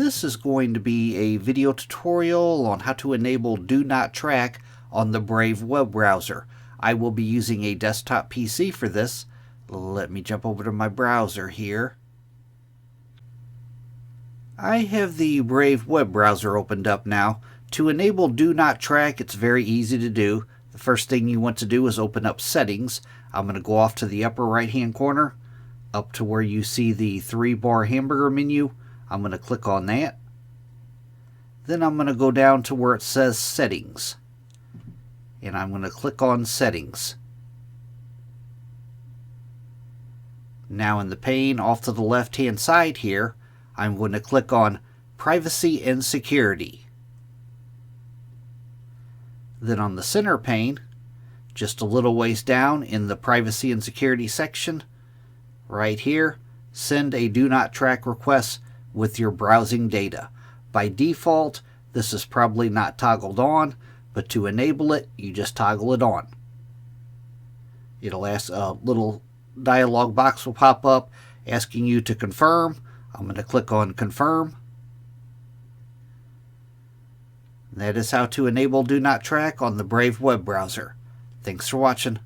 This is going to be a video tutorial on how to enable Do Not Track on the Brave web browser. I will be using a desktop PC for this. Let me jump over to my browser here. I have the Brave web browser opened up now. To enable Do Not Track, it's very easy to do. The first thing you want to do is open up Settings. I'm going to go off to the upper right hand corner, up to where you see the 3-bar hamburger menu. I'm going to click on that. Then I'm going to go down to where it says Settings. And I'm going to click on Settings. Now in the pane off to the left hand side here, I'm going to click on Privacy and Security. Then on the center pane, just a little ways down in the Privacy and Security section, right here, send a Do Not Track request with your browsing data. By default, this is probably not toggled on, but to enable it, you just toggle it on. It'll ask a little dialog box will pop up asking you to confirm. I'm going to click on Confirm. That is how to enable Do Not Track on the Brave web browser. Thanks for watching.